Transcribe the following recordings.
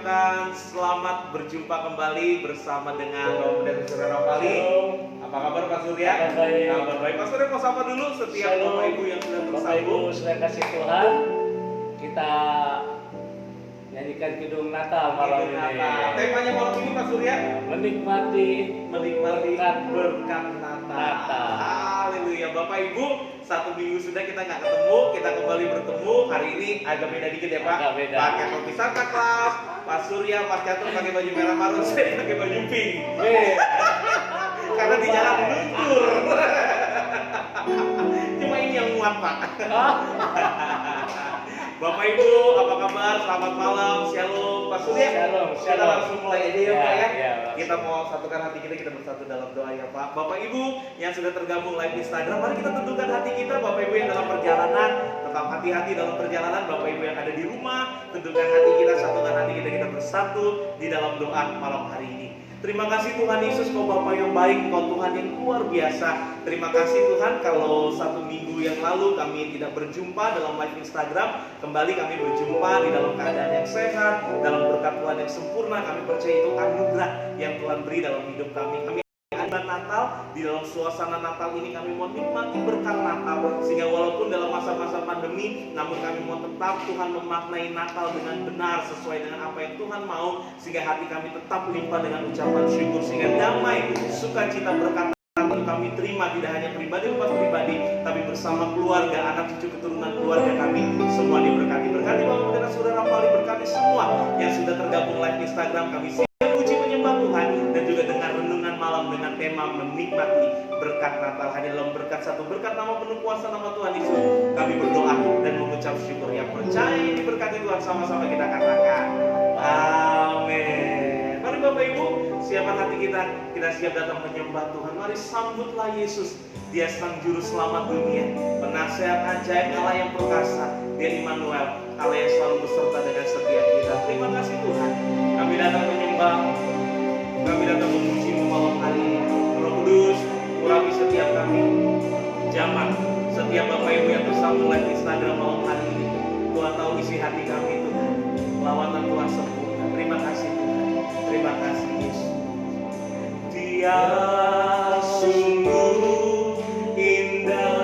ucapkan selamat berjumpa kembali bersama dengan Bapak Pendeta Surya Rapali. Apa kabar Pak Surya? Kabar baik. Pak Surya mau sapa dulu setiap Bapak Ibu yang sudah tersambung. Bapak Ibu sudah kasih Tuhan, kita nyanyikan Kidung Natal malam ini. Temanya malam ini Pak Surya, menikmati berkat Natal. Haleluya. Bapak Ibu, 1 minggu sudah kita nggak ketemu, kita kembali bertemu. Hari ini agak beda dikit ya Pak. Agak beda. Pakai topi Santa Claus, Pak Surya, Pak Catur pakai baju merah marun, saya pakai baju pink. Karena di jalan luntur. Cuma ini yang muat Pak. Bapak Ibu, apa kabar? Selamat malam, shalom, Pak Surya. Shalom. Kita langsung mulai aja ya Pak ya. Langsung. Kita mau satukan hati kita bersatu dalam doa ya Pak. Bapak Ibu yang sudah tergabung live di Instagram, mari kita tentukan hati kita. Bapak Ibu yang dalam perjalanan, tetap hati-hati dalam perjalanan. Bapak Ibu yang ada di rumah, tentukan hati kita, satukan hati kita bersatu di dalam doa malam hari ini. Terima kasih Tuhan Yesus, Kau Bapa yang baik, Kau Tuhan yang luar biasa. Terima kasih Tuhan kalau 1 minggu yang lalu kami tidak berjumpa dalam live Instagram. Kembali kami berjumpa di dalam keadaan yang sehat, dalam berkat Tuhan yang sempurna. Kami percaya itu anugerah yang Tuhan beri dalam hidup kami. Natal, di dalam suasana Natal ini kami mau nikmati berkat Natal, sehingga walaupun dalam masa-masa pandemi, namun kami mau tetap Tuhan memaknai Natal dengan benar sesuai dengan apa yang Tuhan mau, sehingga hati kami tetap limpah dengan ucapan syukur, sehingga damai, sukacita, berkat Natal kami terima tidak hanya pribadi lepas pribadi, tapi bersama keluarga, anak cucu keturunan keluarga kami semua diberkati. Berkati Bapak Pendeta Surya Rapali, berkati semua yang sudah tergabung live Instagram kami. Puji menyembah Tuhan dan juga dengan renungan malam dengan tema menikmati berkat Natal. Hanya dalam berkat satu berkat nama penuh kuasa nama Tuhan Yesus kami berdoa dan mengucap syukur. Yang percaya diberkati Tuhan sama-sama kita katakan amin. Mari Bapak Ibu, siapkan hati kita siap datang menyembah Tuhan. Mari sambutlah Yesus, Dia sang juru selamat dunia, penasehat ajaib, Allah yang perkasa, Dia Immanuel, Allah yang selalu beserta dengan setiap kita. Terima kasih Tuhan, kami datang menyembah, kami datang memuji-Mu malam hari ini. Roh Kudus, urapi setiap kami, jamah setiap Bapak Ibu yang bersambung live Instagram malam hari ini. Tuhan tahu isi hati kami Tuhan, lawatan Tuhan sempurna. Terima kasih Tuhan, terima kasih Yesus. Dia sungguh indah,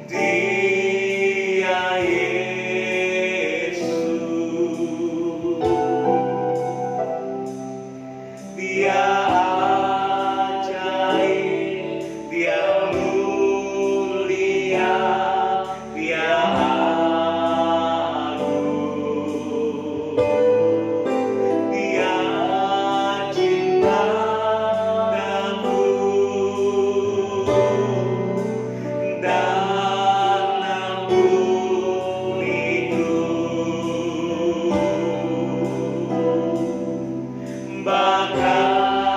Dia Yesus, Dia ajaib, Dia mulia, Dia agung, Dia cinta dan ampun hidup, bahkan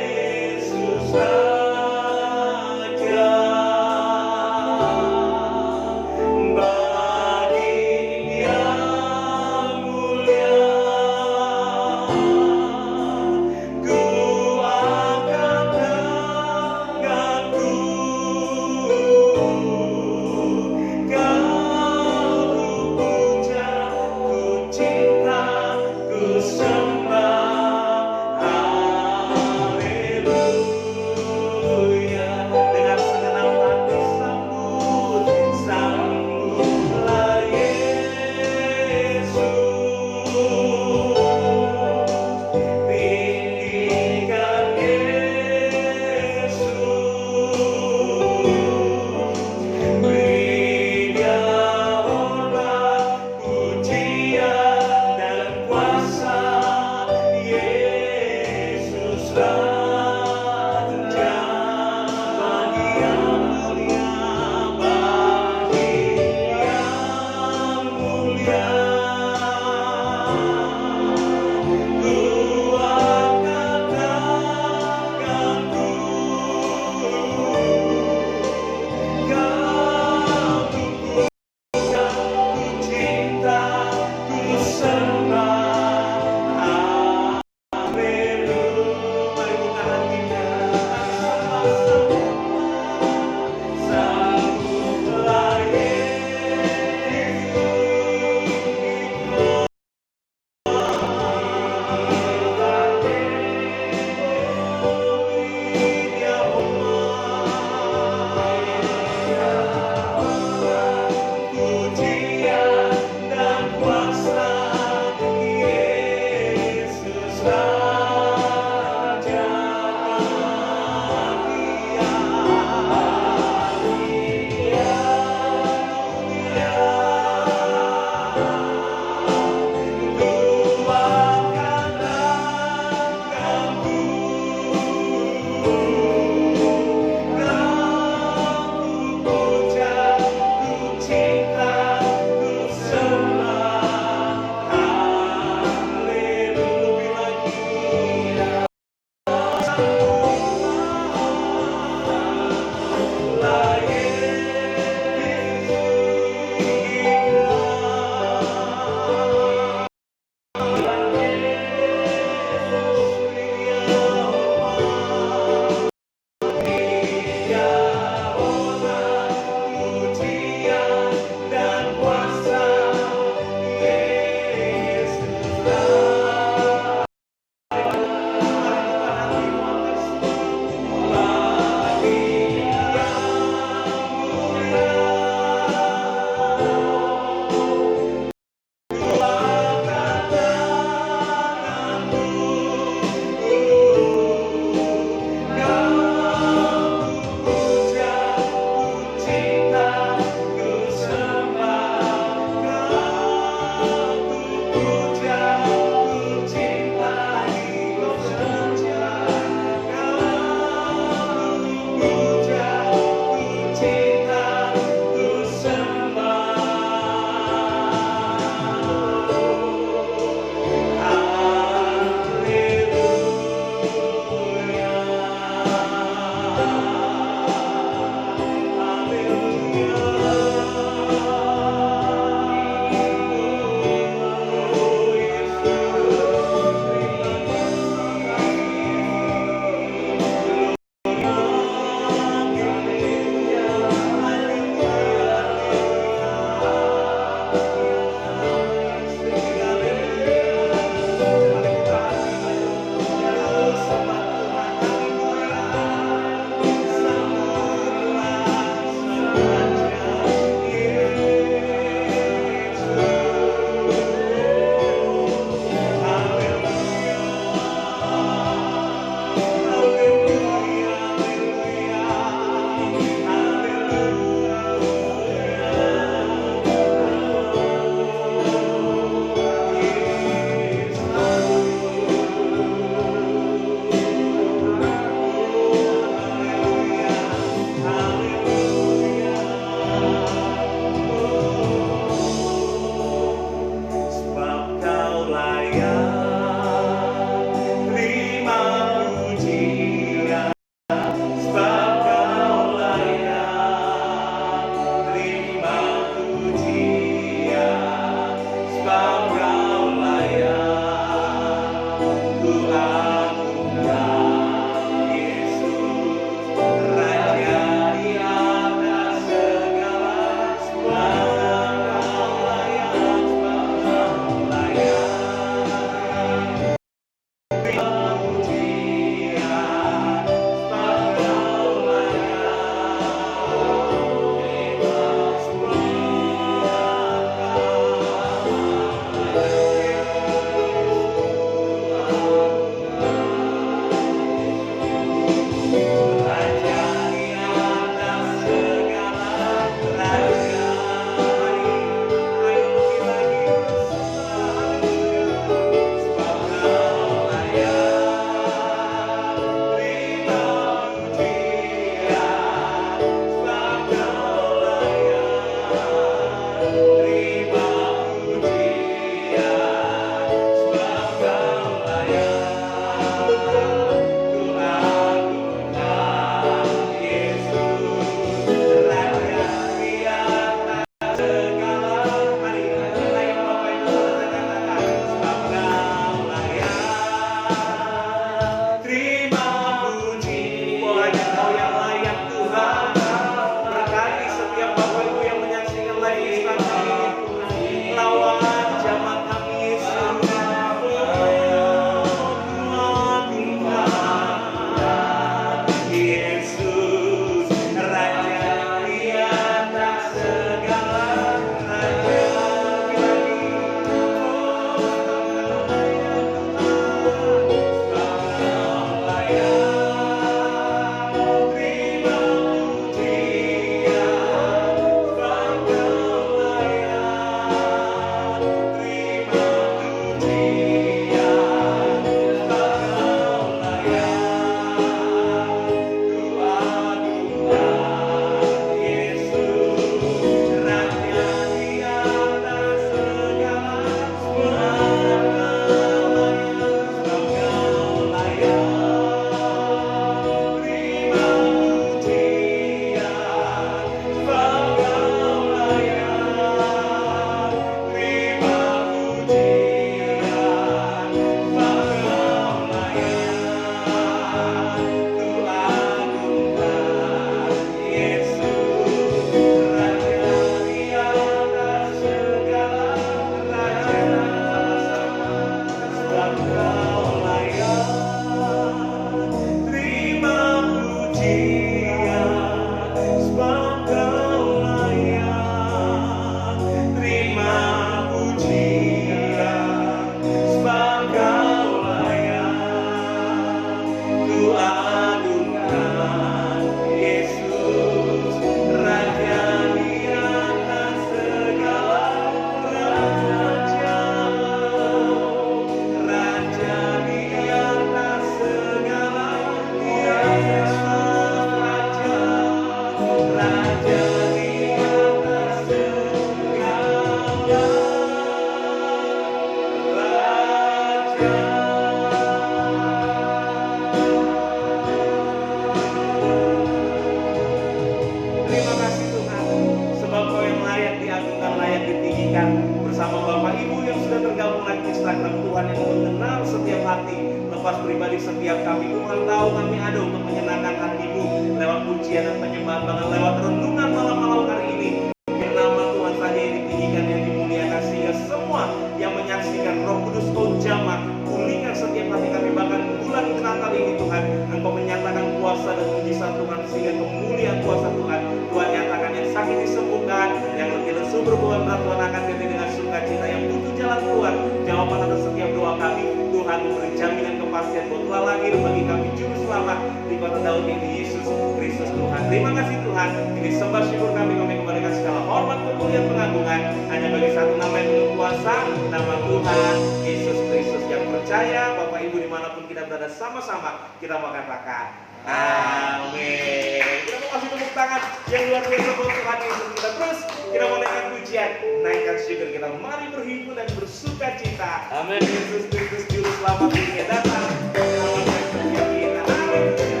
tergabung live Instagram, Tuhan yang mengenal setiap hati, lepas pribadi setiap kami. Tuhan tahu kami ada untuk menyenangkan hati-Mu lewat pujian dan penyembahan, bahkan lewat renungan malam-malam hari ini. Yang nama Tuhan saja yang ditinggikan, yang dimuliakan, sehingga semua yang menyaksikan Roh Kudus Kau jamah, pulihkan setiap hati kami. Bahkan bulan Natal ini Tuhan, Engkau menyatakan kuasa dan mujizat Tuhan, sehingga kemuliaan kuasa Tuhan, Tuhan nyatakan yang sakit disembuhkan, yang letih lesu berbeban berat Tuhan akan ganti dengan sukacita, yang butuh jalan keluar, jawaban atas setiap doa kami. Tuhan memberi jaminan kepastian bahwa telah lahir bagi kami juru selamat di kota Daud ini, Yesus Kristus Tuhan. Terima kasih Tuhan, ini sembah syukur kami kembalikan segala hormat, kemuliaan, pengagungan hanya bagi satu nama yang penuh kuasa, nama Tuhan Yesus Kristus. Yang percaya Bapak Ibu dimanapun kita berada, sama-sama kita mau katakan amin. Kita mau kasih tepuk tangan yang luar biasa buat Tuhan Yesus kita. Terus kita mau naikkan pujian, naikkan syukur kita. Mari berhimpun dan bersuka cita. Amin. Yesus Kristus Juru Selamat dunia datang. Selamatkan setiap kita. Haleluya.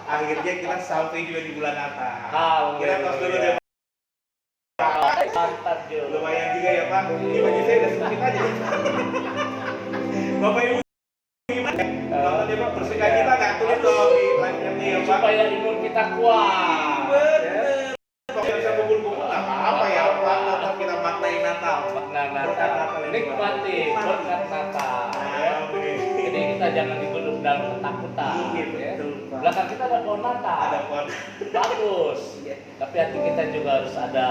Akhirnya kita sampai juga di bulan Natal. Haleluya. Kita tos dulu deh. Mantap Jo. Lumayan juga ya Pak. Ini baju saya udah sempit aja. Bapak Ibu gimana? Kalau dia Pak bersuka kita nggak tulis dong di live-nya ya Pak. Supaya imun kita kuat. Bener. Kalau bisa kumpul-kumpul nggak apa-apa ya Pak. Tetap kita maknain Natal. Makna Berkat Natal. Natal ini, Nikmati Pak. berkat Natal. Ya. Jadi kita jangan digeluk dalam ketakutan. Iya, Ya. betul, Pak. Belakang kita ada pohon Natal. Ada pohon. Bagus. Iya. Tapi hati kita juga harus ada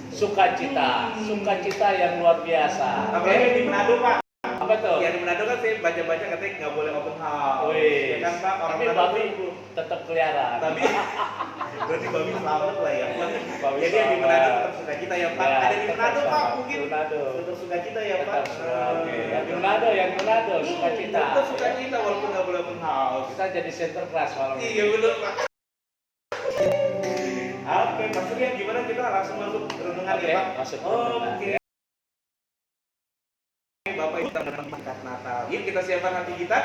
sukacita yang luar biasa. Apalagi yang di Manado Pak. Apa tuh? Ya di Manado kan saya baca-baca katanya nggak boleh open house. Wih. Ya kan Pak, orang Tapi Manado babi tuh. tetap keliaran. Tapi berarti babi selamat lah ya. Babi Jadi yang di selamat. Manado tetap suka kita ya Pak. Ya, Ada di tetap Manado Pak selamat. mungkin. Manado. Tetap suka kita ya Pak. Tetap oke. Yang di Manado, sukacita. Tetap suka kita walaupun nggak boleh open house. Kita jadi center class malam ini. Iya betul Pak. Oke, Pak Surya gimana kita langsung masuk renungan Oke, ya Pak? masuk renungan. Oke. Bapak Ibu kita menempatkan Natal. Yuk kita siapkan hati kita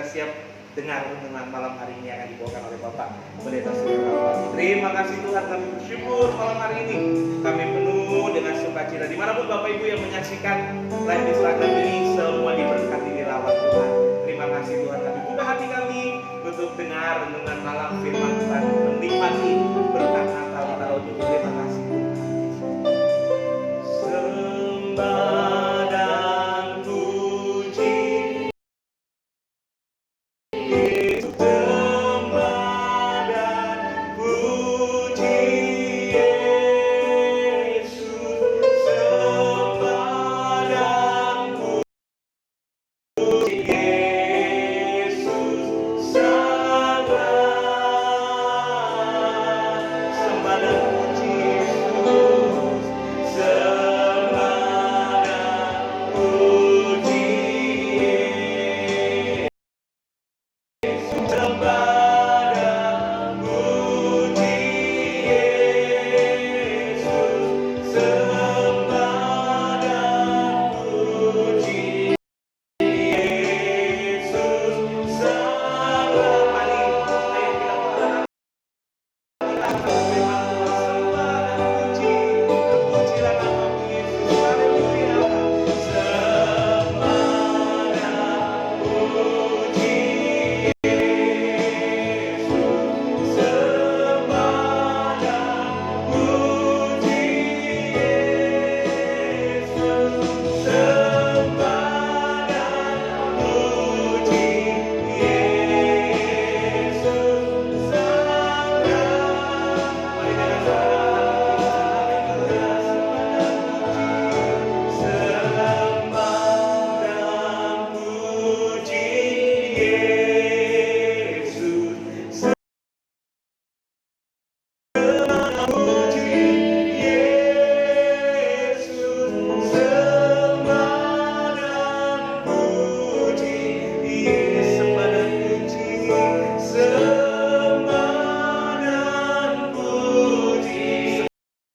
siap dengar renungan malam hari ini yang akan dibawakan oleh Bapak Pendeta Surya Rahmat. Terima kasih Tuhan, kami bersyukur malam hari ini kami penuh dengan sukacita. Dimanapun Bapak Ibu yang menyaksikan live di Instagram ini semua diberkati dirawat Tuhan. Terima kasih Tuhan, kami buka hati kami untuk dengar renungan malam firman Tuhan, menikmati berkat Natal kita untuk terima kasih Tuhan. Sembah dan puji Yesus, sembah dan puji Yesus, sembah dan puji Yesus, sembah dan puji Yesus, sembah dan puji Yesus, sembah dan puji Yesus, sembah dan puji Yesus, sembah. Mari, ayo kita berdoa. Pujilah namamu Yesus, haleluya. Sembah dan puji Yesus, sembah dan puji Yesus, sembah dan puji Yesus,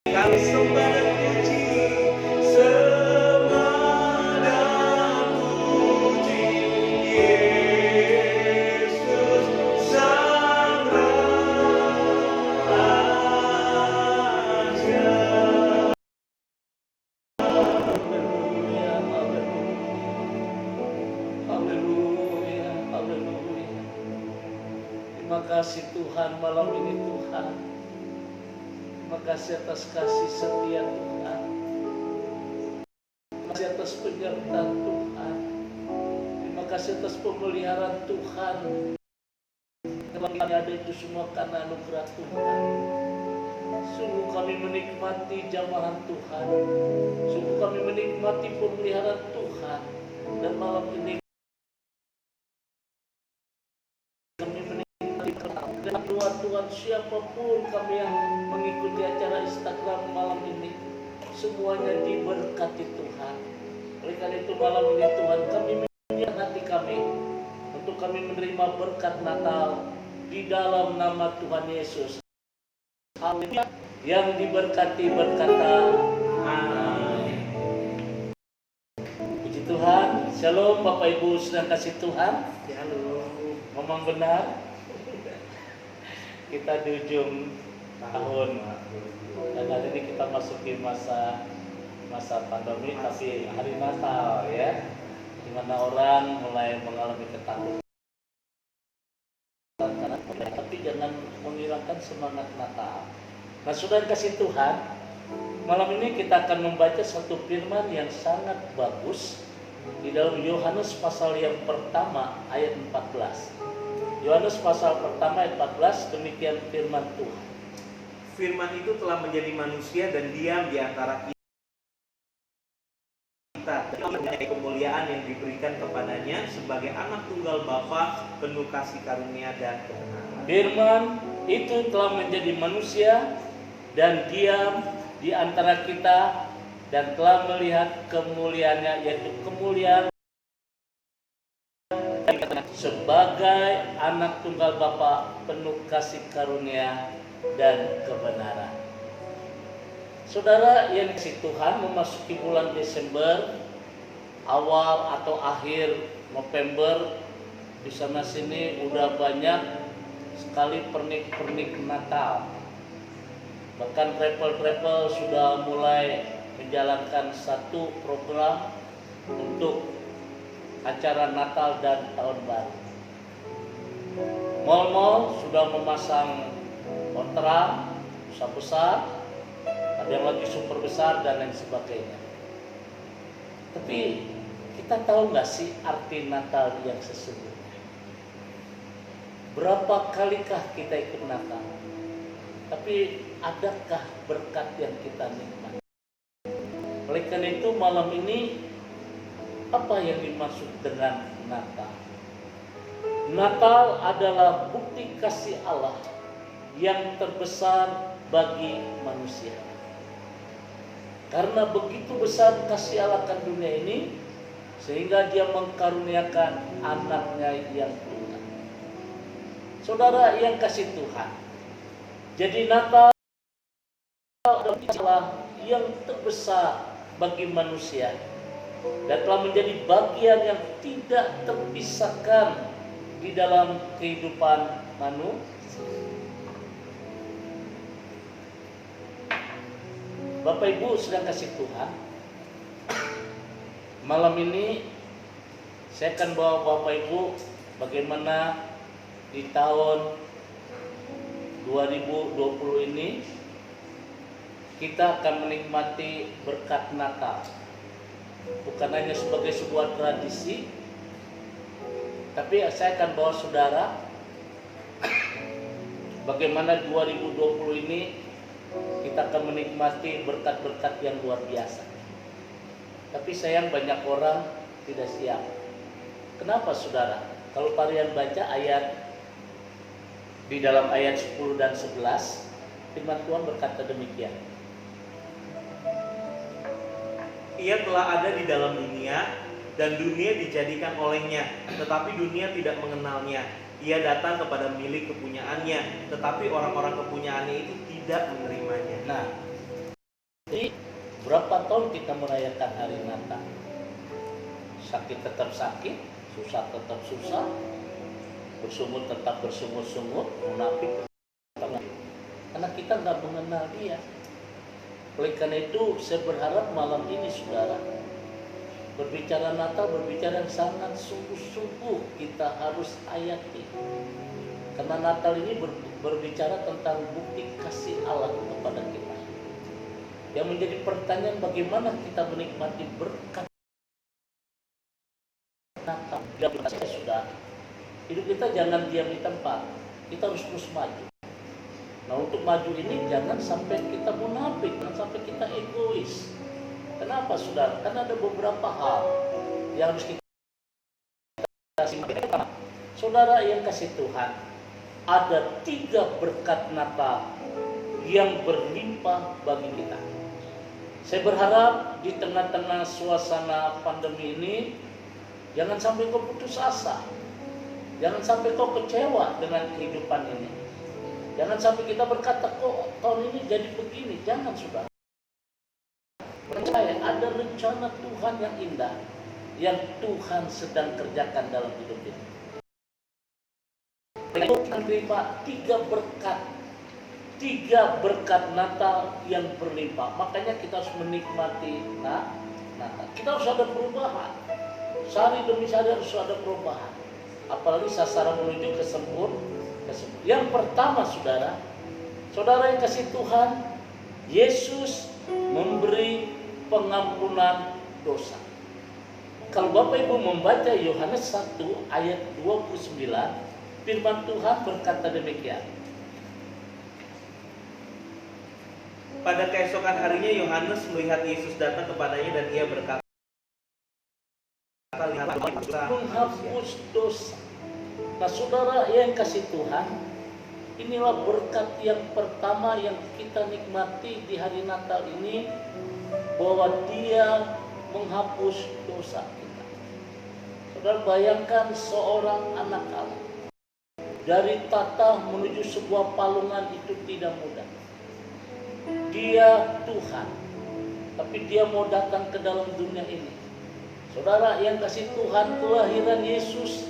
kami sembah dan puji, sembah dan puji Yesus Sang Raja. Haleluya, haleluya, haleluya. Terima kasih Tuhan malam ini Tuhan. Terima kasih atas kasih setia Tuhan. Terima kasih atas penyertaan Tuhan. Terima kasih atas pemeliharaan Tuhan. Kami ada itu semua karena anugerah Tuhan. Sungguh kami menikmati jamahan Tuhan. Sungguh kami menikmati pemeliharaan Tuhan. Dan malam ini kami menikmati dan doa Tuhan, siapapun kami yang mengikuti acara Instagram malam ini, semuanya diberkati Tuhan. Oleh karena itu malam ini Tuhan, kami menyiapkan hati kami untuk kami menerima berkat Natal di dalam nama Tuhan Yesus. Haleluya. Yang diberkati berkata amin. Puji Tuhan. Shalom Bapak Ibu sedang kasih Tuhan. Halo. Memang benar. kita di ujung tahun, dan hari ini kita masuki masa pandemi, tapi hari Natal ya, di mana orang mulai mengalami ketakutan, tapi jangan menghilangkan semangat Natal. Nah, sudah kasih Tuhan, malam ini kita akan membaca satu firman yang sangat bagus di dalam Yohanes pasal yang pertama ayat 14. Yohanes pasal pertama ayat 14, demikian firman Tuhan. Firman itu telah menjadi manusia dan diam di antara kita. Dengan kemuliaan yang diberikan kepadanya sebagai anak tunggal Bapa, penuh kasih karunia dan kebenaran. Firman itu telah menjadi manusia dan diam di antara kita dan telah melihat kemuliaannya, yaitu kemuliaan sebagai anak tunggal Bapa, penuh kasih karunia dan kebenaran. Saudara yang dikasihi Tuhan, memasuki bulan Desember, awal atau akhir November, di sana sini udah banyak sekali pernik-pernik Natal. Bahkan travel sudah mulai menjalankan satu program untuk acara Natal dan Tahun Baru. Mal-mal sudah memasang orderan besar-besar, ada yang lagi super besar dan lain sebagainya. Tapi kita tahu nggak sih arti Natal yang sesungguhnya? Berapa kalikah kita ikut Natal? Tapi adakah berkat yang kita nikmati? Oleh karena itu malam ini, apa yang dimaksud dengan Natal? Natal adalah bukti kasih Allah yang terbesar bagi manusia. Karena begitu besar kasih Allah akan dunia ini, sehingga Dia mengkaruniakan anaknya yang tunggal. Saudara yang kasih Tuhan, jadi Natal adalah kasih Allah yang terbesar bagi manusia dan telah menjadi bagian yang tidak terpisahkan di dalam kehidupan manusia. Bapak Ibu sedang kasih Tuhan, malam ini saya akan bawa Bapak Ibu bagaimana di tahun 2020 ini kita akan menikmati berkat Natal. Bukan hanya sebagai sebuah tradisi, tapi saya akan bawa saudara bagaimana 2020 ini kita akan menikmati berkat-berkat yang luar biasa. Tapi sayang banyak orang tidak siap. Kenapa saudara? Kalau kalian baca ayat di dalam ayat 10 dan 11, firman Tuhan berkata demikian. Ia telah ada di dalam dunia dan dunia dijadikan olehnya, tetapi dunia tidak mengenalnya. Ia datang kepada milik kepunyaannya, tetapi orang-orang kepunyaannya itu tidak menerimanya. Nah, jadi berapa tahun kita merayakan hari Natal? Sakit tetap sakit, susah tetap susah, bersungut tetap bersungut-sungut, munafik tetap munafik. Karena kita nggak mengenal Dia. Oleh karena itu, saya berharap malam ini saudara, berbicara Natal, berbicara yang sangat sungguh-sungguh kita harus hayati. Karena Natal ini berbicara tentang bukti kasih Allah kepada kita. Yang menjadi pertanyaan, bagaimana kita menikmati berkat Natal? Saya sudah, hidup kita jangan diam di tempat, kita harus terus maju. Nah, untuk maju ini jangan sampai kita munafik, jangan sampai kita egois. Kenapa saudara? Karena ada beberapa hal yang harus kita simak. Saudara yang kasih Tuhan, ada 3 berkat Natal yang berlimpah bagi kita. Saya berharap di tengah-tengah suasana pandemi ini, jangan sampai kau putus asa, jangan sampai kau kecewa dengan kehidupan ini. Jangan sampai kita berkata, kok tahun ini jadi begini. Jangan saudara. Percaya ada rencana Tuhan yang indah yang Tuhan sedang kerjakan dalam hidup ini. Karena itu kita menerima tiga berkat Natal yang berlimpah. Makanya kita harus menikmati Natal. Kita harus ada perubahan. Sehari demi sehari harus ada perubahan. Apalagi sasaran menuju kesempurnaan. Yang pertama, saudara yang kasih Tuhan, Yesus memberi pengampunan dosa. Kalau Bapak Ibu membaca Yohanes 1 ayat 29, firman Tuhan berkata demikian. Pada keesokan harinya Yohanes melihat Yesus datang kepadanya dan ia berkata, menghapus dosa. Nah, saudara yang kasih Tuhan, inilah berkat yang pertama yang kita nikmati di hari Natal ini, bahwa Dia menghapus dosa kita. Saudara bayangkan seorang anak Allah dari tata menuju sebuah palungan itu tidak mudah. Dia Tuhan, tapi Dia mau datang ke dalam dunia ini. Saudara yang kasih Tuhan, kelahiran Yesus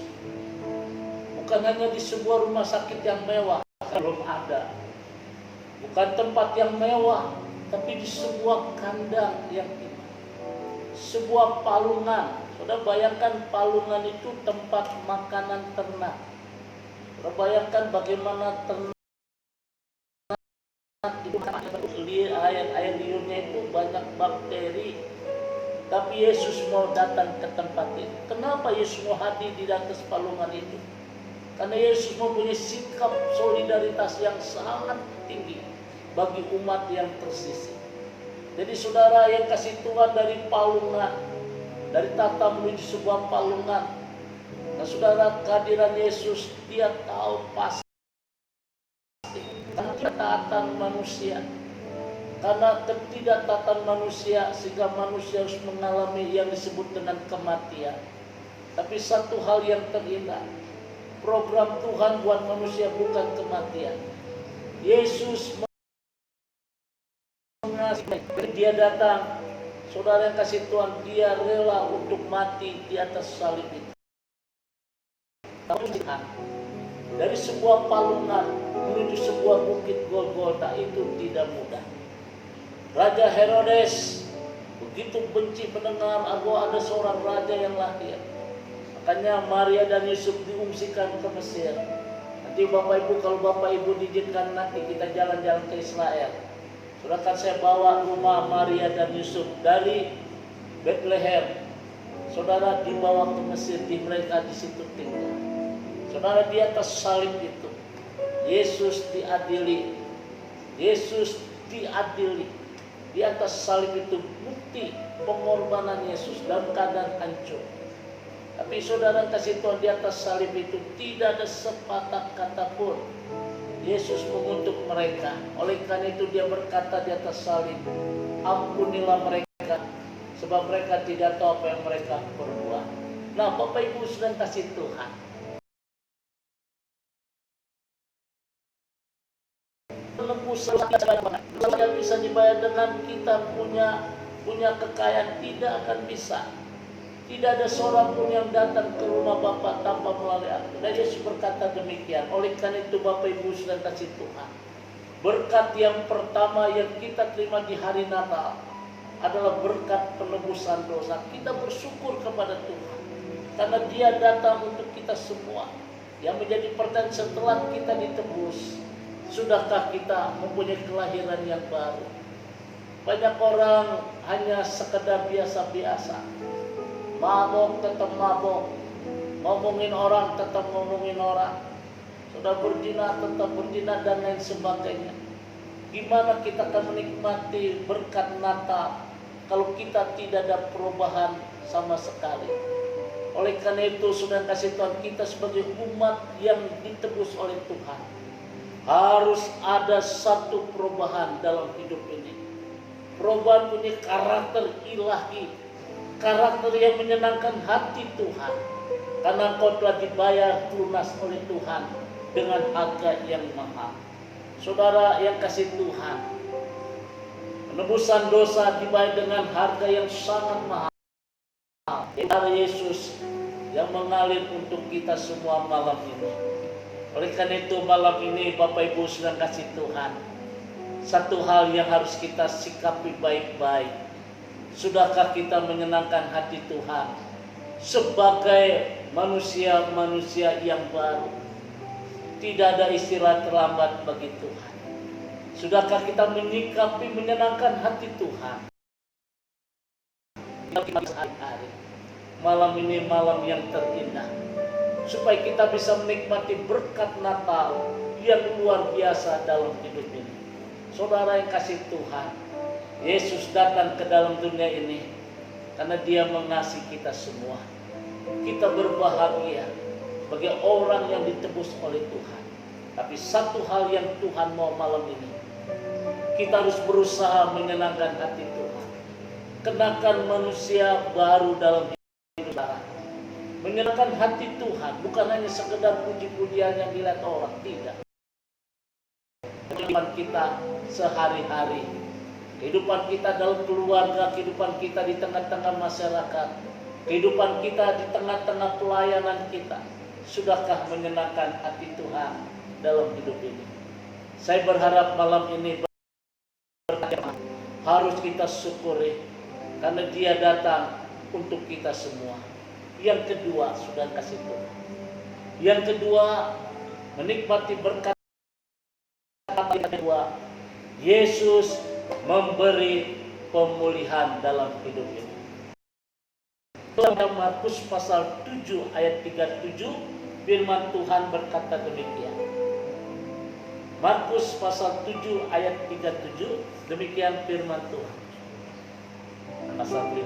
bukan hanya di sebuah rumah sakit yang mewah, belum ada. Bukan tempat yang mewah, tapi di sebuah kandang yang indah. Sebuah palungan. Saudara bayangkan palungan itu tempat makanan ternak. Saudara bayangkan bagaimana ternak itu air liurnya itu banyak bakteri. Tapi Yesus mau datang ke tempat itu. Kenapa Yesus mau hadir di atas palungan itu? Karena Yesus mempunyai sikap solidaritas yang sangat tinggi bagi umat yang tersisih. Jadi saudara yang kasih Tuhan, dari palungan, dari tata menuju sebuah palungan. Nah saudara, kehadiran Yesus, Dia tahu pasti. Karena ketaatan manusia. Karena ketidaktatan manusia, sehingga manusia harus mengalami yang disebut dengan kematian. Tapi satu hal yang terindah, program Tuhan buat manusia bukan kematian. Yesus mengasihi, Dia datang. Saudara yang kasih Tuhan, Dia rela untuk mati di atas salib itu. Dari sebuah palungan menuju sebuah bukit Golgota itu tidak mudah. Raja Herodes begitu benci mendengar bahwa ada seorang raja yang lahir. Makanya Maria dan Yusuf diungsikan ke Mesir. Nanti Bapak Ibu, kalau Bapak Ibu diizinkan, nanti kita jalan-jalan ke Israel. Sudah kan saya bawa rumah Maria dan Yusuf dari Bethlehem. Saudara dibawa ke Mesir, di mereka di situ tinggal. Saudara, di atas salib itu Yesus diadili. Yesus diadili. Di atas salib itu bukti pengorbanan Yesus dalam keadaan hancur. Tapi saudara kasih Tuhan, di atas salib itu tidak ada sepatah kata pun Yesus mengutuk mereka. Oleh karena itu Dia berkata di atas salib, ampunilah mereka, sebab mereka tidak tahu apa yang mereka perbuat. Nah Bapak Ibu sudah kasih Tuhan, yang bisa dibayar dengan kita punya kekayaan, tidak akan bisa. Tidak ada seorang pun yang datang ke rumah Bapa tanpa melalui aku. Dan Yesus berkata demikian. Oleh karena itu Bapak Ibu sudah kasih Tuhan, berkat yang pertama yang kita terima di hari Natal adalah berkat penebusan dosa. Kita bersyukur kepada Tuhan karena Dia datang untuk kita semua. Yang menjadi pertanyaan, setelah kita ditebus, sudahkah kita mempunyai kelahiran yang baru? Banyak orang hanya sekedar biasa-biasa, mabok tetap mabok, ngomongin orang tetap ngomongin orang, sudah berzina tetap berzina, dan lain sebagainya. Gimana kita akan menikmati berkat Natal kalau kita tidak ada perubahan sama sekali? Oleh karena itu sudah kasih Tuhan, kita sebagai umat yang ditebus oleh Tuhan, harus ada satu perubahan dalam hidup ini. Perubahan punya karakter ilahi, karakter yang menyenangkan hati Tuhan. Karena engkau telah dibayar lunas oleh Tuhan dengan harga yang mahal. Saudara yang kasih Tuhan, penebusan dosa dibayar dengan harga yang sangat mahal. Darah Yesus yang mengalir untuk kita semua malam ini. Oleh karena itu malam ini Bapak Ibu sedang kasih Tuhan, satu hal yang harus kita sikapi baik-baik. Sudahkah kita menyenangkan hati Tuhan sebagai manusia-manusia yang baru? Tidak ada istilah terlambat bagi Tuhan. Sudahkah kita menyikapi menyenangkan hati Tuhan? Hari-hari. Malam ini malam yang terindah, supaya kita bisa menikmati berkat Natal yang luar biasa dalam hidup ini. Saudara yang kasih Tuhan, Yesus datang ke dalam dunia ini karena Dia mengasihi kita semua. Kita berbahagia sebagai orang yang ditebus oleh Tuhan. Tapi satu hal yang Tuhan mau malam ini, kita harus berusaha menyenangkan hati Tuhan. Kenakan manusia baru dalam hidup kita. Menyenangkan hati Tuhan bukan hanya sekedar puji-pujian yang dilihat orang, tidak. Kehidupan kita sehari-hari, kehidupan kita dalam keluarga, kehidupan kita di tengah-tengah masyarakat, kehidupan kita di tengah-tengah pelayanan kita, sudahkah menyenangkan hati Tuhan dalam hidup ini? Saya berharap malam ini harus kita syukuri karena Dia datang untuk kita semua. Yang kedua, sudah kasih Tuhan. Yang kedua, menikmati berkat. Yang kedua, Yesus memberi pemulihan dalam hidup ini. Dalam Markus pasal 7 ayat 37, firman Tuhan berkata demikian. Markus pasal 7 ayat 37, demikian firman Tuhan. Pasal 7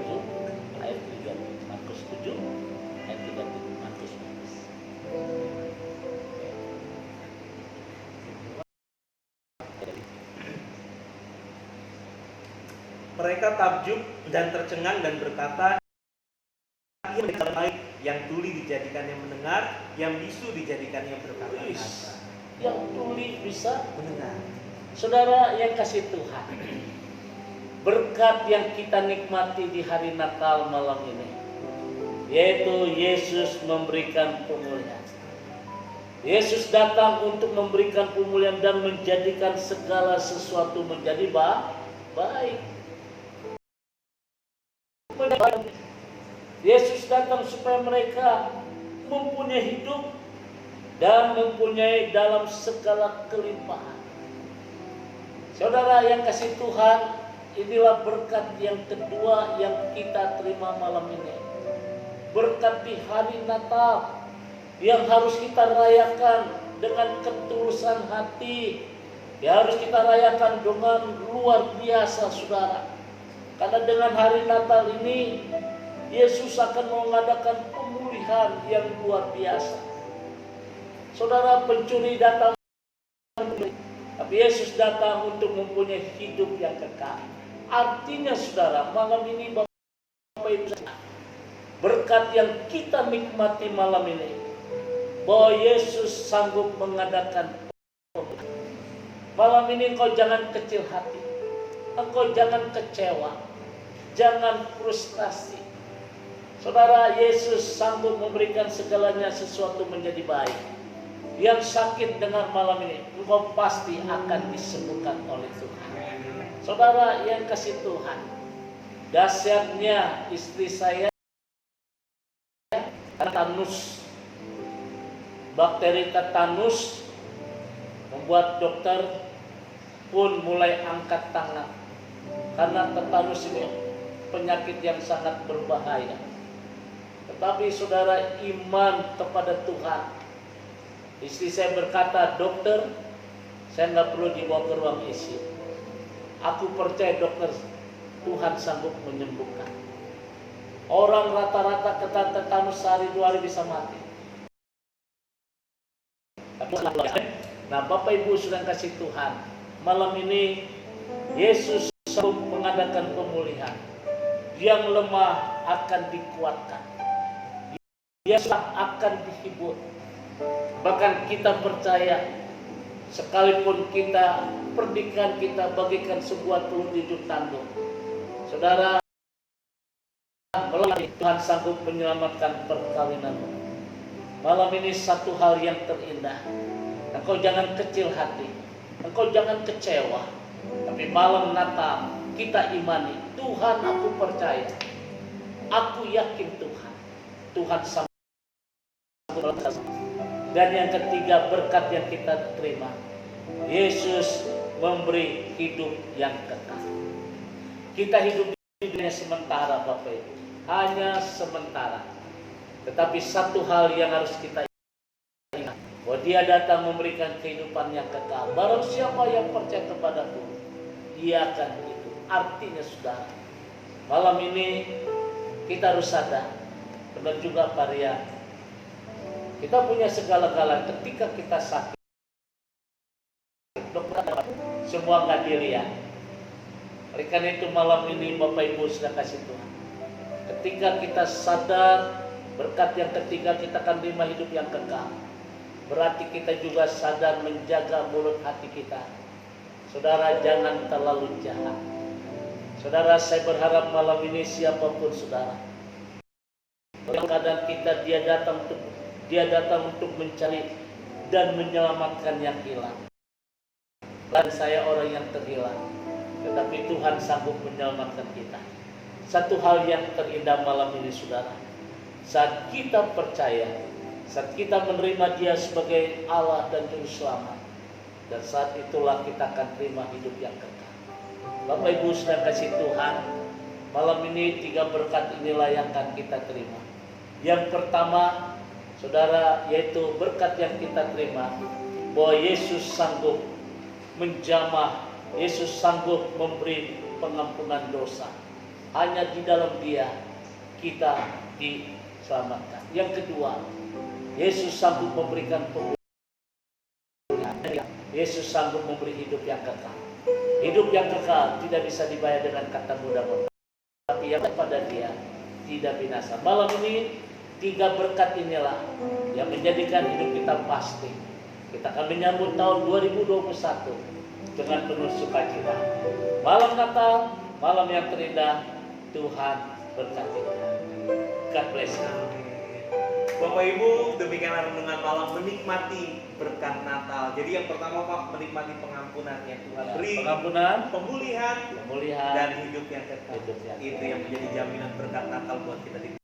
ayat 37, Markus 7 ayat 37, Markus. Mereka takjub dan tercengang dan berkata, yang tuli dijadikan yang mendengar, yang bisu dijadikan yang berkata-kata. Yang tuli bisa mendengar. Saudara yang kasih Tuhan, berkat yang kita nikmati di hari Natal malam ini, yaitu Yesus memberikan pemulihan. Yesus datang untuk memberikan pemulihan dan menjadikan segala sesuatu menjadi baik. Yesus datang supaya mereka mempunyai hidup dan mempunyai dalam segala kelimpahan. Saudara yang kasih Tuhan, inilah berkat yang kedua yang kita terima malam ini. Berkat di hari Natal yang harus kita rayakan dengan ketulusan hati. Ya, harus kita rayakan dengan luar biasa, saudara. Karena dengan hari Natal ini, Yesus akan mengadakan pemulihan yang luar biasa. Saudara, pencuri datang, tapi Yesus datang untuk mempunyai hidup yang kekal. Artinya saudara, malam ini Bapak Ibu, berkat yang kita nikmati malam ini, bahwa Yesus sanggup mengadakan pemulihan. Malam ini engkau jangan kecil hati, engkau jangan kecewa, jangan frustasi. Saudara, Yesus sanggup memberikan segalanya sesuatu menjadi baik. Yang sakit dengar malam ini, engkau pasti akan disembuhkan oleh Tuhan. Saudara yang kasih Tuhan, dahsyatnya istri saya tetanus, bakteri tetanus membuat dokter pun mulai angkat tangan, karena tetanus ini penyakit yang sangat berbahaya. Tetapi saudara, iman kepada Tuhan, istri saya berkata, dokter, saya nggak perlu dibawa ke ruang ICU. Aku percaya dokter, Tuhan sanggup menyembuhkan. Orang rata-rata kena tetanus sehari 2 hari bisa mati. Nah, Bapak Ibu sudah kasih Tuhan, malam ini Yesus sanggup mengadakan pemulihan. Yang lemah akan dikuatkan, yang akan dihibur. Bahkan kita percaya, sekalipun kita pernikahan kita bagikan sebuah telur hidup tanduk, saudara, melalui Tuhan sanggup menyelamatkan perkawinanmu. Malam ini satu hal yang terindah, Engkau jangan kecil hati, engkau jangan kecewa. Tapi malam Natal kita imani, Tuhan aku percaya, aku yakin Tuhan sanggup. Dan yang ketiga, berkat yang kita terima, Yesus memberi hidup yang kekal. Kita hidup di dunia sementara Bapak Ibu, hanya sementara. Tetapi satu hal yang harus kita ingat, bahwa Dia datang memberikan kehidupan yang kekal. Barang siapa yang percaya kepadaku, Dia akan hidup. Artinya saudara, malam ini kita harus sadar, benar juga Pak Rian, kita punya segala-galanya. Ketika kita sakit, dokter semua nggak dilihat. Oleh karena itu malam ini Bapak Ibu sudah kasih Tuhan, ketika kita sadar berkat yang ketiga kita akan terima hidup yang kekal, berarti kita juga sadar menjaga mulut hati kita. Saudara, jangan terlalu jahat. Saudara, saya berharap malam ini siapapun saudara, dalam keadaan kita, dia datang untuk mencari dan menyelamatkan yang hilang. Dan saya orang yang terhilang, tetapi Tuhan sanggup menyelamatkan kita. Satu hal yang terindah malam ini saudara, saat kita percaya, saat kita menerima Dia sebagai Allah dan Juru Selamat, dan saat itulah kita akan terima hidup yang kekal. Bapak Ibu sudah kasih Tuhan, malam ini 3 berkat inilah yang akan kita terima. Yang pertama saudara, yaitu berkat yang kita terima, bahwa Yesus sanggup menjamah, Yesus sanggup memberi pengampunan dosa. Hanya di dalam Dia kita diselamatkan. Yang kedua, Yesus sanggup memberikan pemulihan. Yesus sanggup memberi hidup yang kekal. Hidup yang kekal tidak bisa dibayar dengan kata mudah-mudah, tapi yang kepada Dia tidak binasa. Malam ini 3 berkat inilah yang menjadikan hidup kita pasti. Kita akan menyambut tahun 2021 dengan penuh sukacita. Malam Natal, malam yang terindah, Tuhan berkati. God bless you. Bapak Ibu, demikianlah renungan malam menikmati berkat Natal. Jadi yang pertama Pak, menikmati pengampunan yang Tuhan beri, pengampunan, pemulihan, dan hidup yang kekal. Itu yang menjadi jaminan berkat Natal buat kita di.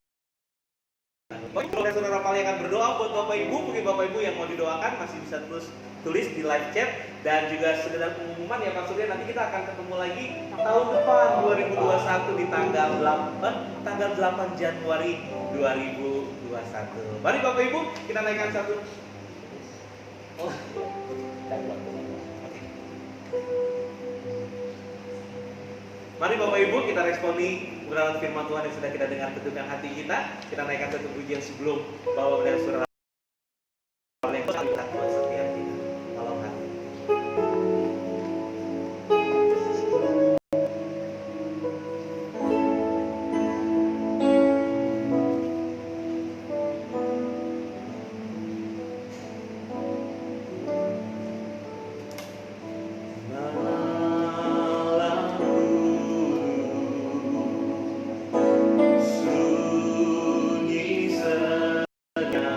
Baik, saudara paling akan berdoa buat Bapak Ibu. Mungkin Bapak Ibu yang mau didoakan masih bisa terus tulis di live chat. Dan juga sekedar pengumuman ya Pak Surya, nanti kita akan ketemu lagi tahun depan 2021 di tanggal 8 Januari 2021. Mari Bapak Ibu kita naikkan satu. Mari Bapak Ibu kita responi kebenaran firman Tuhan yang sudah kita dengar ketukan hati kita. Kita naikkan satu pujian sebelum Bapak dan Saudara yang berkat buat setiap kita. Tolong hati. Sunyi saja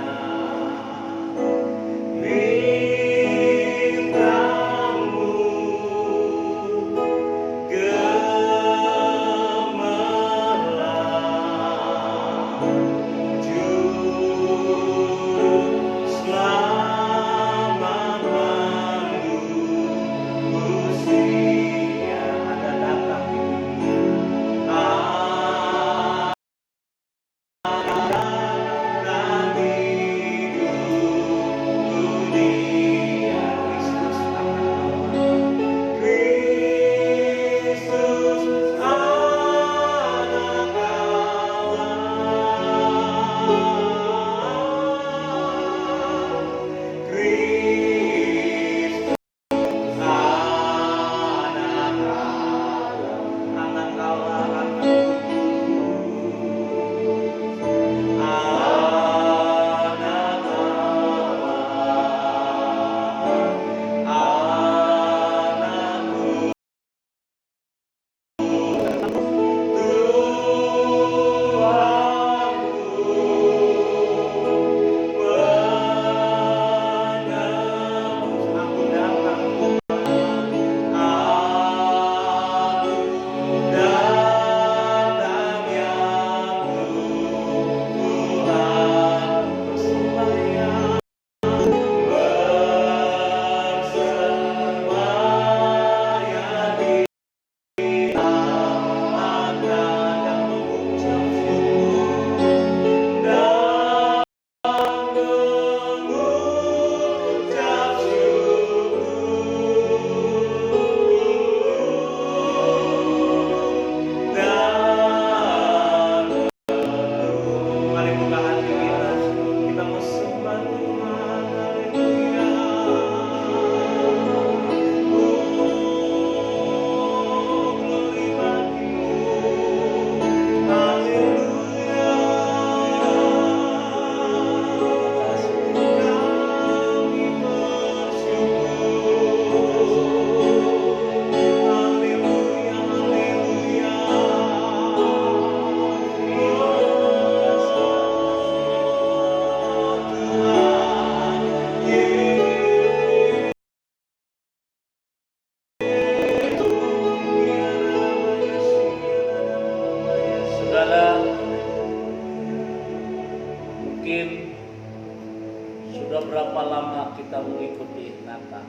mengikuti Natal.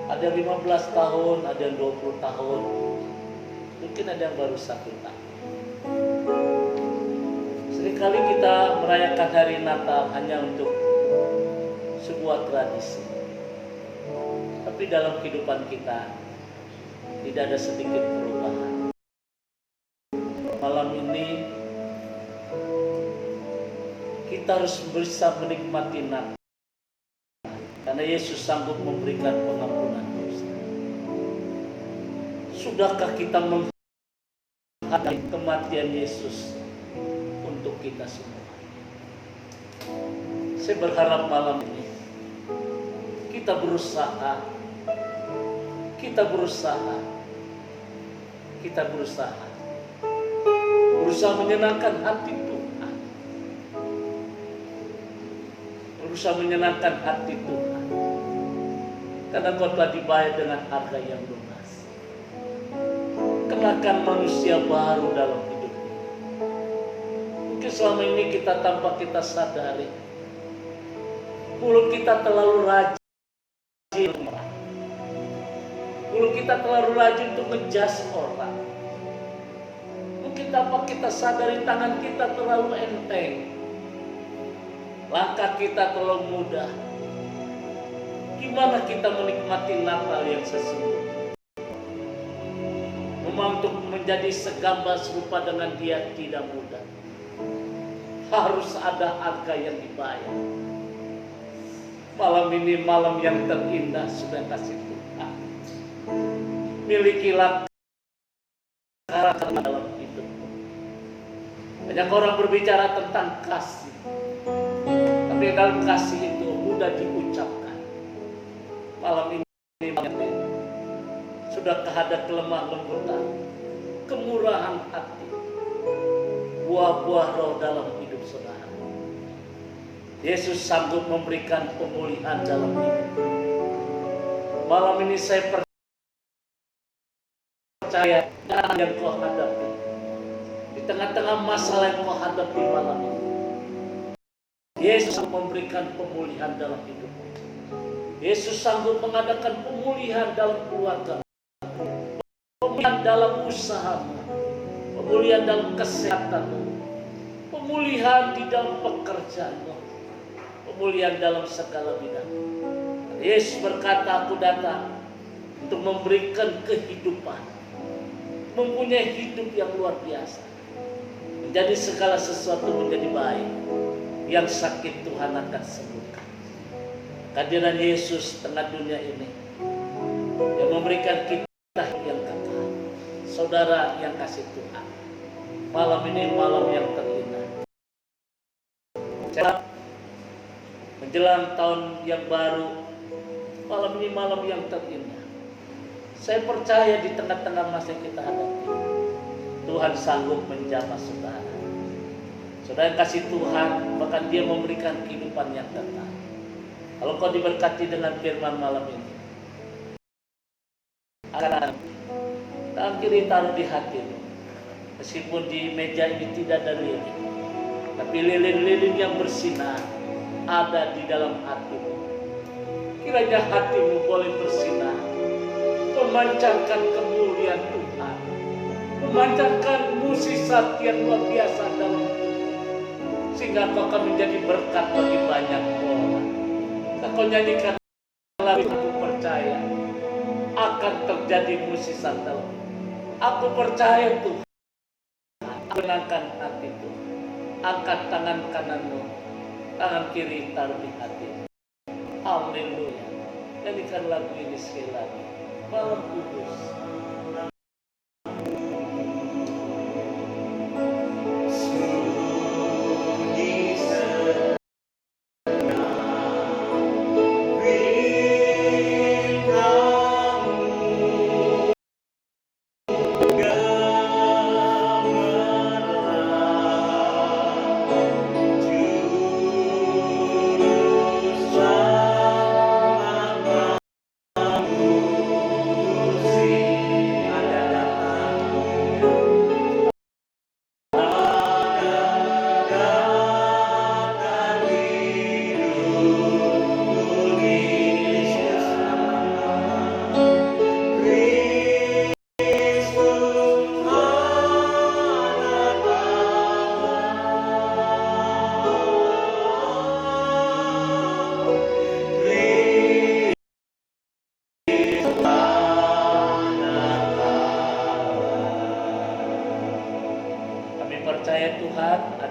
Ada 15 tahun, ada yang 20 tahun, mungkin ada yang baru 1 tahun. Seringkali kita merayakan hari Natal hanya untuk sebuah tradisi. Tapi dalam kehidupan kita tidak ada sedikit perubahan. Malam ini kita harus bisa menikmati Natal, karena Yesus sanggup memberikan pengampunan dosa. Sudahkah kita menghadapi kematian Yesus untuk kita semua? Saya berharap malam ini kita berusaha menyenangkan hati Tuhan, karena Kau telah dibayar dengan harga yang lunas. Kenakan manusia baru dalam hidup kita. Mungkin selama ini tanpa kita sadari, mulut kita terlalu rajin, mulut kita terlalu rajin untuk ngejudge orang. Mungkin tanpa kita sadari, tangan kita terlalu enteng, langkah kita terlalu mudah. Gimana kita menikmati Natal yang sesungguhnya? Memang untuk menjadi segambar serupa dengan Dia tidak mudah. Harus ada harga yang dibayar. Malam ini malam yang terindah sudah kasih Tuhan. Milikilah karakter dalam hidupmu. Banyak orang berbicara tentang kasih, tapi dalam kasih itu mudah diucapkan. Malam ini sudahkah ada kelemah lembutan, kemurahan hati, buah-buah roh dalam hidup saudara? Yesus sanggup memberikan pemulihan dalam hidup. Malam ini saya percaya dengan yang kau hadapi, di tengah-tengah masalah yang kau hadapi malam ini, Yesus memberikan pemulihan dalam hidupmu. Yesus sanggup mengadakan pemulihan dalam keluarga, pemulihan dalam usahamu, pemulihan dalam kesehatanmu, pemulihan di dalam pekerjaanmu, pemulihan dalam segala bidang. Yesus berkata, aku datang untuk memberikan kehidupan, mempunyai hidup yang luar biasa, menjadi segala sesuatu menjadi baik. Yang sakit Tuhan akan sembuhkan. Kehadiran Yesus tengah dunia ini yang memberikan kita yang kekal. Saudara yang kasih Tuhan, malam ini malam yang terindah. Menjelang tahun yang baru, malam ini malam yang terindah. Saya percaya di tengah-tengah masa yang kita hadapi, Tuhan sanggup menjamah saudara. Saudara yang kasih Tuhan, bahkan Dia memberikan kehidupan yang kekal. Kalau kau diberkati dengan firman malam ini, tangan kiri taruh di hatimu. Meskipun di meja ini tidak ada lilin, tapi lilin-lilin yang bersinar ada di dalam hatimu. Kiranya hatimu boleh bersinar, memancarkan kemuliaan Tuhan, memancarkan mukjizat yang luar biasa dalam hidupmu, sehingga kau akan menjadi berkat bagi banyak orang. Kau nyanyikan lagu, aku percaya akan terjadi mukjizat dalam hidup. Aku percaya Tuhan, menangkan hati Tuhan. Angkat tangan kananmu, tangan kiri taruh di hatimu. Haleluya. Nyanyikan lagu ini sekali lagi. Malam kudus. See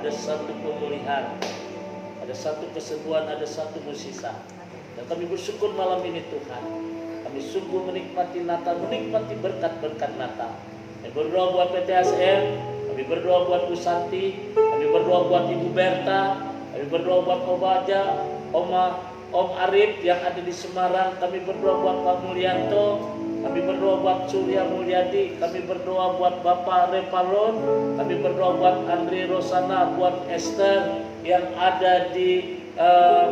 ada satu pemulihan, ada satu kesembuhan, ada satu mukjizat. Dan kami bersyukur malam ini Tuhan. Kami sungguh menikmati Natal, menikmati berkat-berkat Natal. Kami berdoa buat PTSM, kami berdoa buat Bu Santi, kami berdoa buat Ibu Berta, kami berdoa buat Om Baja, Om Arif yang ada di Semarang, kami berdoa buat Pak Mulyanto, kami berdoa buat Surya Mulyadi, kami berdoa buat Bapak Repalon, kami berdoa buat Andri Rosana, buat Esther yang ada di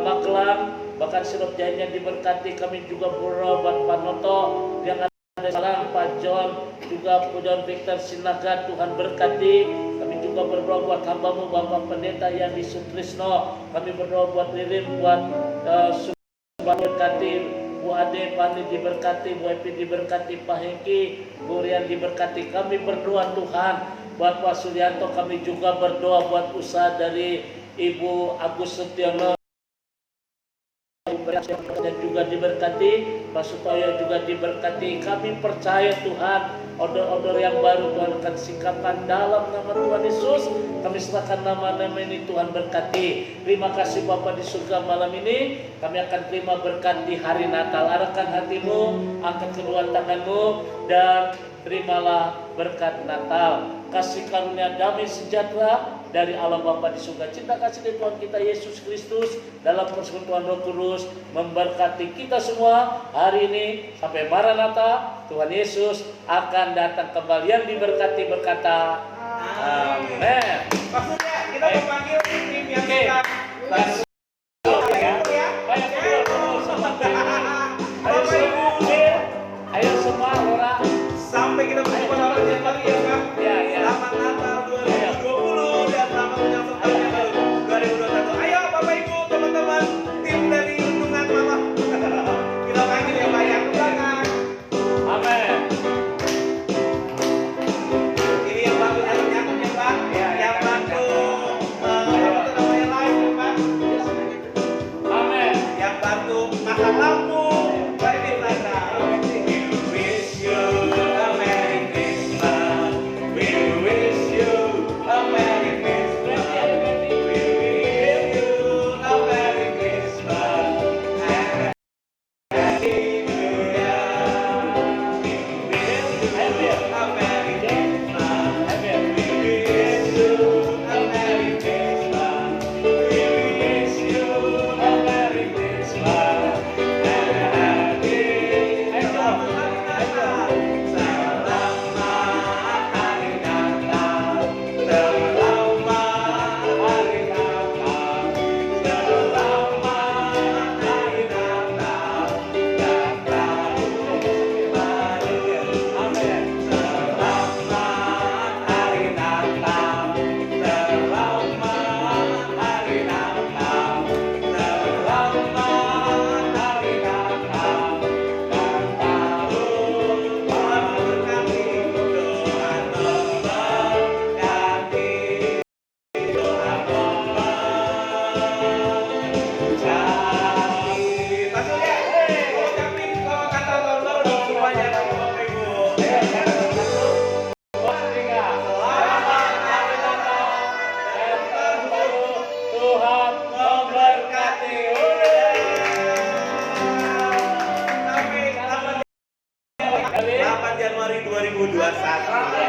Magelang, bahkan Sirotjaya diberkati. Kami juga berdoa buat Pak Noto yang ada di Malang, Pak John, juga Pak John Victor Sinaga, Tuhan berkati. Kami juga berdoa buat hambamu Bapak Pendeta yang di Sutrisno, kami berdoa buat Ririn, buat berkati, Bu Ade, Pani diberkati, Bu Epi diberkati, Pak Hengki, Bu Rian diberkati. Kami berdoa Tuhan buat Pak Suryanto, kami juga berdoa buat usaha dari Ibu Agus Setiono dan juga diberkati, Pak Sutoyo juga diberkati. Kami percaya Tuhan, order-order yang baru Tuhan akan singkapkan dalam nama Tuhan Yesus. Kami serahkan nama-nama ini, Tuhan berkati. Terima kasih Bapa di surga malam ini. Kami akan terima berkat di hari Natal. Arahkan hatimu, angkat kedua tanganmu, dan terimalah berkat Natal. Kasih karunia damai sejahtera dari Allah Bapa di surga, cinta kasih dari Tuhan kita Yesus Kristus dalam persekutuan Roh Kudus memberkati kita semua hari ini sampai Maranatha. Tuhan Yesus akan datang kembali. Yang diberkati berkata amin. Maksudnya kita memanggil tim yang sudah ayo semua orang sampai kita berjumpa lagi ya Pak. Selamat Natal 2020 dan selamat menyambut tahun yang baru 2021. Ayo Bapak Ibu, teman-teman, tim dari Lindungan Mama. Kita panggil ya Pak ya, ke belakang. amin. Ini yang bantu nyanyi Pak, yang bantu apa tuh namanya live ya Pak. Amin. Yang bantu pasang lampu. Baik Natal. We wish you a Merry Christmas. We wish you a Merry Christmas. We wish you a Merry Christmas. Happy New Year. We wish you a Merry Christmas. We wish you a Merry Christmas. We wish you a Merry Christmas. Tuhan memberkati. Sampai 8 Januari 2021.